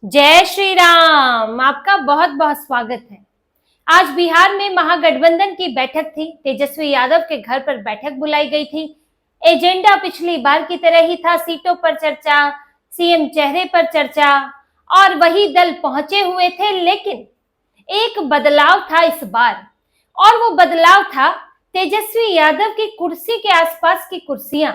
जय श्री राम। आपका बहुत बहुत स्वागत है। आज बिहार में महागठबंधन की बैठक थी। तेजस्वी यादव के घर पर बैठक बुलाई गई थी। एजेंडा पिछली बार की तरह ही था, सीटों पर चर्चा, सीएम चेहरे पर चर्चा और वही दल पहुंचे हुए थे। लेकिन एक बदलाव था इस बार, और वो बदलाव था तेजस्वी यादव की कुर्सी के आसपास की कुर्सियां।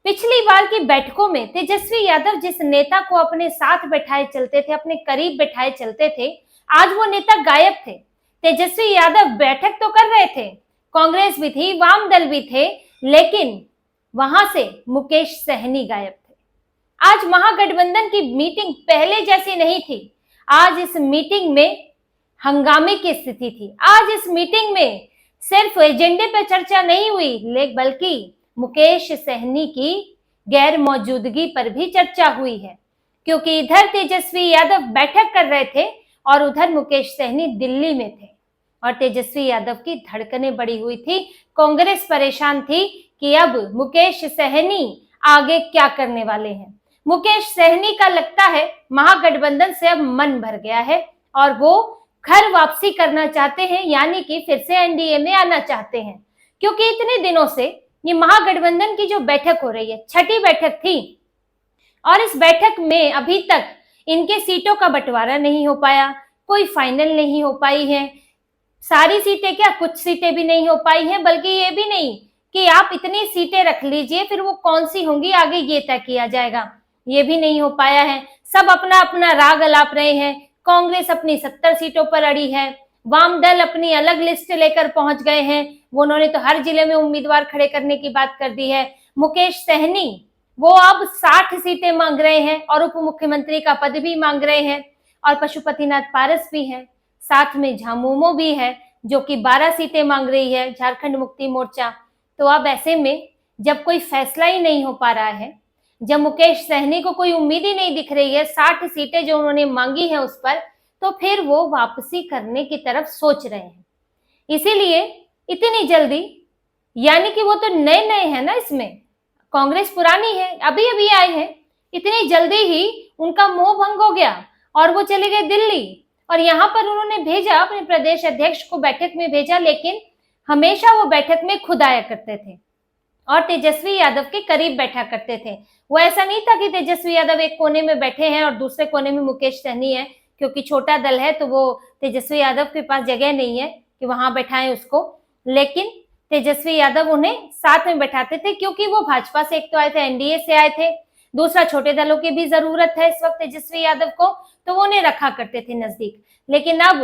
पिछली बार की बैठकों में तेजस्वी यादव जिस नेता को अपने साथ बैठाए चलते थे, अपने करीब बैठाए चलते थे, आज वो नेता गायब थे। तेजस्वी यादव बैठक तो कर रहे थे, कांग्रेस भी थी, वाम दल भी थे, लेकिन वहां से मुकेश सहनी गायब थे। आज महागठबंधन की मीटिंग पहले जैसी नहीं थी। आज इस मीटिंग में हंगामे की स्थिति थी। आज इस मीटिंग में सिर्फ एजेंडे पर चर्चा नहीं हुई, बल्कि मुकेश सहनी की गैर मौजूदगी पर भी चर्चा हुई है, क्योंकि इधर तेजस्वी यादव बैठक कर रहे थे और उधर मुकेश सहनी दिल्ली में थे। और तेजस्वी यादव की धड़कनें बढ़ी हुई थी। कांग्रेस परेशान थी कि अब मुकेश सहनी आगे क्या करने वाले हैं। मुकेश सहनी का लगता है महागठबंधन से अब मन भर गया है और वो घर वापसी करना चाहते हैं, यानी कि फिर से एनडीए में आना चाहते हैं। क्योंकि इतने दिनों से ये महागठबंधन की जो बैठक हो रही है, छठी बैठक थी, और इस बैठक में अभी तक इनके सीटों का बंटवारा नहीं हो पाया, कोई फाइनल नहीं हो पाई है। सारी सीटें क्या, कुछ सीटें भी नहीं हो पाई हैं, बल्कि ये भी नहीं कि आप इतनी सीटें रख लीजिए, फिर वो कौन सी होंगी आगे ये तय किया जाएगा, ये भी नहीं हो पाया है। सब अपना अपना राग अलाप रहे हैं। कांग्रेस अपनी 70 सीटों पर अड़ी है, वाम दल अपनी अलग लिस्ट लेकर पहुंच गए हैं। उन्होंने तो हर जिले में उम्मीदवार खड़े करने की बात कर दी है। मुकेश सहनी वो अब 60 सीटें मांग रहे हैं और उप मुख्यमंत्री का पद भी मांग रहे हैं। और पशुपतिनाथ पारस भी है, साथ में झामुमो भी है जो कि 12 सीटें मांग रही है, झारखंड मुक्ति मोर्चा। तो अब ऐसे में जब कोई फैसला ही नहीं हो पा रहा है, जब मुकेश सहनी को कोई उम्मीद ही नहीं दिख रही है 60 सीटें जो उन्होंने मांगी है उस पर, तो फिर वो वापसी करने की तरफ सोच रहे हैं। इसीलिए इतनी जल्दी, यानी कि वो तो नए नए हैं ना, इसमें कांग्रेस पुरानी है, अभी अभी आए हैं, इतनी जल्दी ही उनका मोह भंग हो गया और वो चले गए दिल्ली। और यहाँ पर उन्होंने भेजा अपने प्रदेश अध्यक्ष को, बैठक में भेजा, लेकिन हमेशा वो बैठक में खुद आया करते थे और तेजस्वी यादव के करीब बैठा करते थे। वो ऐसा नहीं था कि तेजस्वी यादव एक कोने में बैठे हैं और दूसरे कोने में मुकेश सहनी है, क्योंकि छोटा दल है तो वो तेजस्वी यादव के पास जगह नहीं है कि वहां बैठाएं उसको। लेकिन तेजस्वी यादव उन्हें साथ में बैठाते थे, क्योंकि वो भाजपा से एक तो आए थे, एनडीए से आए थे, दूसरा छोटे दलों की भी जरूरत है इस वक्त तेजस्वी यादव को, तो वो उन्हें रखा करते थे नजदीक। लेकिन अब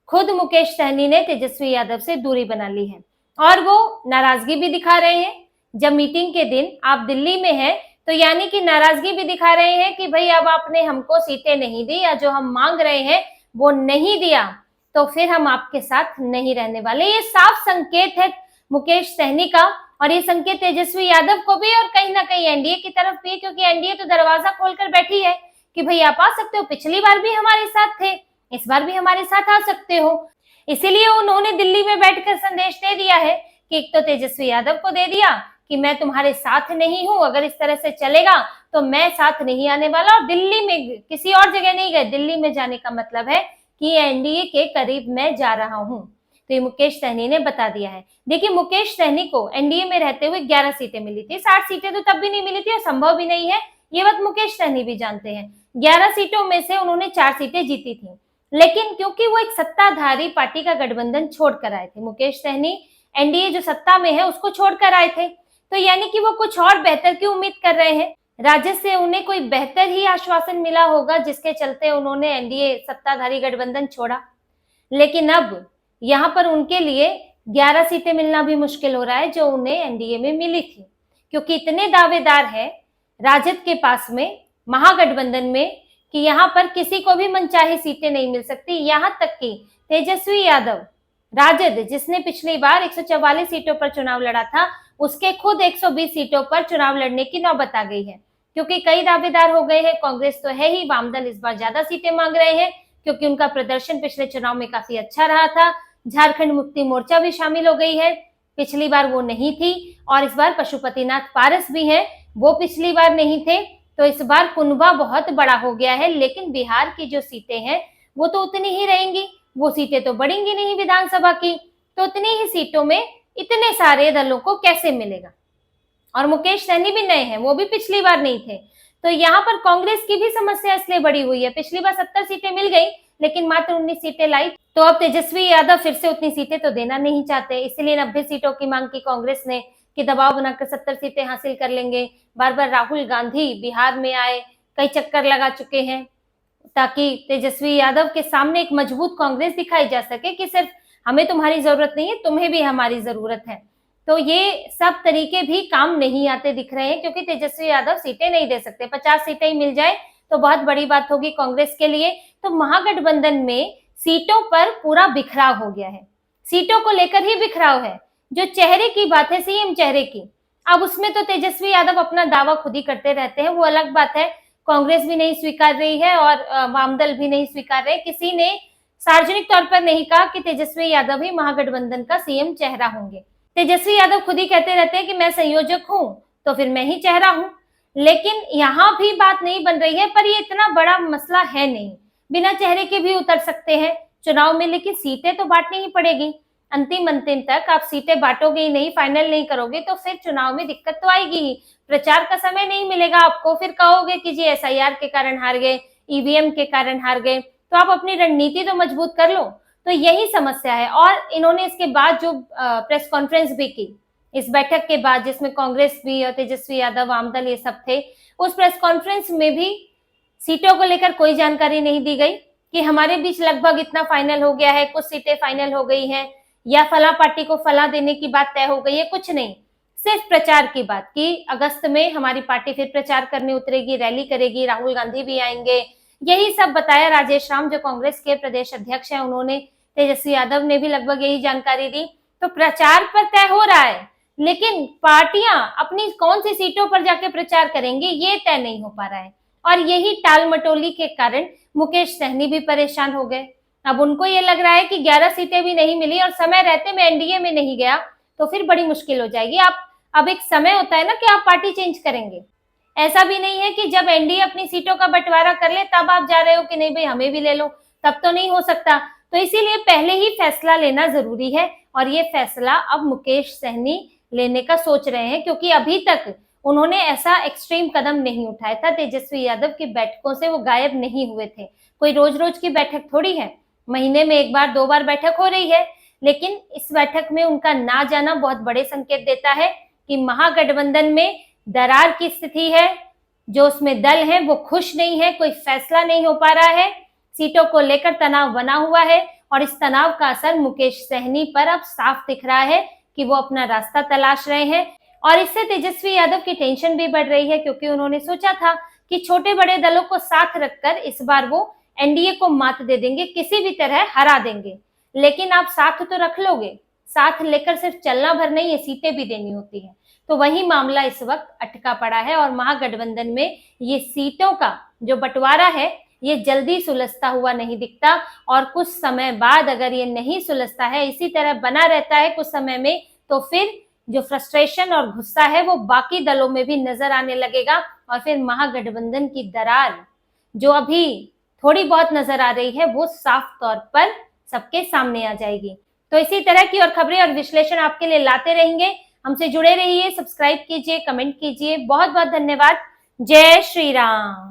खुद मुकेश सहनी ने तेजस्वी यादव से दूरी बना ली है और वो नाराजगी भी दिखा रहे हैं। जब मीटिंग के दिन आप दिल्ली में हैं, तो यानी कि नाराजगी भी दिखा रहे हैं कि भाई अब आपने हमको सीटें नहीं दी, या जो हम मांग रहे हैं वो नहीं दिया, तो फिर हम आपके साथ नहीं रहने वाले। ये साफ संकेत है मुकेश सहनी का, और ये संकेत तेजस्वी यादव को भी और कहीं ना कहीं एनडीए की तरफ भी, क्योंकि एनडीए तो दरवाजा खोलकर बैठी है कि भाई आप आ सकते हो, पिछली बार भी हमारे साथ थे, इस बार भी हमारे साथ आ सकते हो। इसीलिए उन्होंने दिल्ली में बैठकर संदेश दे दिया है कि एक तो तेजस्वी यादव को दे दिया कि मैं तुम्हारे साथ नहीं हूं, अगर इस तरह से चलेगा तो मैं साथ नहीं आने वाला, और दिल्ली में किसी और जगह नहीं गए। दिल्ली में जाने का मतलब है कि एनडीए के करीब मैं जा रहा हूं, तो ये मुकेश सहनी ने बता दिया है। देखिए, मुकेश सहनी को एनडीए में रहते हुए 11 सीटें मिली थी, 60 सीटें तो तब भी नहीं मिली थी और संभव भी नहीं है, ये बात मुकेश सहनी भी जानते हैं। 11 सीटों में से उन्होंने 4 सीटें जीती थी, लेकिन क्योंकि वो एक सत्ताधारी पार्टी का गठबंधन छोड़कर आए थे, मुकेश सहनी एनडीए जो सत्ता में है उसको छोड़कर आए थे, तो यानी कि वो कुछ और बेहतर की उम्मीद कर रहे हैं। राजद से उन्हें कोई बेहतर ही आश्वासन मिला होगा जिसके चलते उन्होंने एनडीए सत्ताधारी गठबंधन छोड़ा। लेकिन अब यहाँ पर उनके लिए 11 सीटें मिलना भी मुश्किल हो रहा है जो उन्हें एनडीए में मिली थी, क्योंकि इतने दावेदार हैं राजद के पास में, महागठबंधन में, कि यहाँ पर किसी को भी मनचाही सीटें नहीं मिल सकती। यहाँ तक कि तेजस्वी यादव, राजद जिसने पिछली बार 144 सीटों पर चुनाव लड़ा था, उसके खुद 120 सीटों पर चुनाव लड़ने की नौबत आ गई है, क्योंकि कई दावेदार हो गए हैं। कांग्रेस तो है ही, वामदल इस बार ज्यादा सीटें मांग रहे हैं क्योंकि उनका प्रदर्शन पिछले चुनाव में काफी अच्छा रहा था। झारखंड मुक्ति मोर्चा भी शामिल हो गई है, पिछली बार वो नहीं थी, और इस बार पशुपतिनाथ पारस भी हैं, वो पिछली बार नहीं थे। तो इस बार कुनबा बहुत बड़ा हो गया है, लेकिन बिहार की जो सीटें हैं वो तो उतनी ही रहेंगी, वो सीटें तो बढ़ेंगी नहीं विधानसभा की। तो उतनी ही सीटों में इतने सारे दलों को कैसे मिलेगा? और मुकेश सहनी भी नए हैं, वो भी पिछली बार नहीं थे। तो यहाँ पर कांग्रेस की भी समस्या इसलिए बड़ी हुई है। पिछली बार 70 सीटें मिल गई, लेकिन मात्र 19 सीटें लाई। तो अब तेजस्वी यादव फिर से उतनी सीटें तो देना नहीं चाहते, इसलिए 90 सीटों की मांग की कांग्रेस ने कि दबाव बनाकर 70 सीटें हासिल कर लेंगे। बार बार राहुल गांधी बिहार में आए, कई चक्कर लगा चुके हैं, ताकि तेजस्वी यादव के सामने एक मजबूत कांग्रेस दिखाई जा सके कि सिर्फ हमें तुम्हारी जरूरत नहीं है, तुम्हें भी हमारी जरूरत है। तो ये सब तरीके भी काम नहीं आते दिख रहे हैं, क्योंकि तेजस्वी यादव सीटें नहीं दे सकते। 50 सीटें ही मिल जाए तो बहुत बड़ी बात होगी कांग्रेस के लिए। तो महागठबंधन में सीटों पर पूरा बिखराव हो गया है, सीटों को लेकर ही बिखराव है। जो चेहरे की बात है, सीएम चेहरे की, अब उसमें तो तेजस्वी यादव अपना दावा खुद ही करते रहते हैं, वो अलग बात है। कांग्रेस भी नहीं स्वीकार रही है और वामदल भी नहीं स्वीकार रहे। किसी ने सार्वजनिक तौर पर नहीं कहा कि तेजस्वी यादव ही महागठबंधन का सीएम चेहरा होंगे। तेजस्वी यादव खुद ही कहते रहते हैं कि मैं संयोजक हूं, तो फिर मैं ही चेहरा हूं। लेकिन यहाँ भी बात नहीं बन रही है, पर ये इतना बड़ा मसला है नहीं, बिना चेहरे के भी उतर सकते हैं चुनाव में। लेकिन सीटें तो बांटनी ही पड़ेगी। अंतिम तक आप सीटें बांटोगे ही नहीं, फाइनल नहीं करोगे, तो फिर चुनाव में दिक्कत तो आएगी ही। प्रचार का समय नहीं मिलेगा आपको, फिर कहोगे कि जी एसआईआर के कारण हार गए, ईवीएम के कारण हार गए। तो आप अपनी रणनीति तो मजबूत कर लो। तो यही समस्या है। और इन्होंने इसके बाद जो प्रेस कॉन्फ्रेंस भी की, इस बैठक के बाद, जिसमें कांग्रेस भी और तेजस्वी यादव, वामदल ये सब थे, उस प्रेस कॉन्फ्रेंस में भी सीटों को लेकर कोई जानकारी नहीं दी गई कि हमारे बीच लगभग इतना फाइनल हो गया है, कुछ सीटें फाइनल हो गई हैं, या फला पार्टी को फला देने की बात तय हो गई है, कुछ नहीं। सिर्फ प्रचार की बात कि अगस्त में हमारी पार्टी फिर प्रचार करने उतरेगी, रैली करेगी, राहुल गांधी भी आएंगे, यही सब बताया। राजेश राम जो कांग्रेस के प्रदेश अध्यक्ष हैं, उन्होंने, तेजस्वी यादव ने भी लगभग यही जानकारी दी। तो प्रचार पर तय हो रहा है, लेकिन पार्टियां अपनी कौन सी सीटों पर जाके प्रचार करेंगी ये तय नहीं हो पा रहा है। और यही टाल मटोली के कारण मुकेश सहनी भी परेशान हो गए। अब उनको ये लग रहा है कि 11 सीटें भी नहीं मिली और समय रहते में एनडीए में नहीं गया, तो फिर बड़ी मुश्किल हो जाएगी। आप, अब एक समय होता है ना कि आप पार्टी चेंज करेंगे। ऐसा भी नहीं है कि जब एनडीए अपनी सीटों का बंटवारा कर ले तब आप जा रहे हो कि नहीं भाई हमें भी ले लो, तब तो नहीं हो सकता। तो इसीलिए पहले ही फैसला लेना जरूरी है, और ये फैसला अब मुकेश सहनी लेने का सोच रहे हैं, क्योंकि अभी तक उन्होंने ऐसा एक्सट्रीम कदम नहीं उठाया था। तेजस्वी यादव की बैठकों से वो गायब नहीं हुए थे। कोई रोज रोज की बैठक थोड़ी है, महीने में 1 बार 2 बार बैठक हो रही है। लेकिन इस बैठक में उनका ना जाना बहुत बड़े संकेत देता है कि महागठबंधन में दरार की स्थिति है, जो उसमें दल है वो खुश नहीं है, कोई फैसला नहीं हो पा रहा है, सीटों को लेकर तनाव बना हुआ है। और इस तनाव का असर मुकेश सहनी पर अब साफ दिख रहा है कि वो अपना रास्ता तलाश रहे हैं। और इससे तेजस्वी यादव की टेंशन भी बढ़ रही है, क्योंकि उन्होंने सोचा था कि छोटे बड़े दलों को साथ रखकर इस बार वो एनडीए को मात दे देंगे, किसी भी तरह हरा देंगे। लेकिन आप साथ तो रख लोगे, साथ लेकर सिर्फ चलना भर नहीं है, सीटें भी देनी होती है। तो वही मामला इस वक्त अटका पड़ा है, और महागठबंधन में ये सीटों का जो बंटवारा है ये जल्दी सुलझता हुआ नहीं दिखता। और कुछ समय बाद अगर ये नहीं सुलझता है, इसी तरह बना रहता है कुछ समय में, तो फिर जो फ्रस्ट्रेशन और गुस्सा है वो बाकी दलों में भी नजर आने लगेगा। और फिर महागठबंधन की दरार जो अभी थोड़ी बहुत नजर आ रही है वो साफ तौर पर सबके सामने आ जाएगी। तो इसी तरह की और खबरें और विश्लेषण आपके लिए लाते रहेंगे। हमसे जुड़े रहिए, सब्सक्राइब कीजिए, कमेंट कीजिए। बहुत बहुत धन्यवाद। जय श्री राम।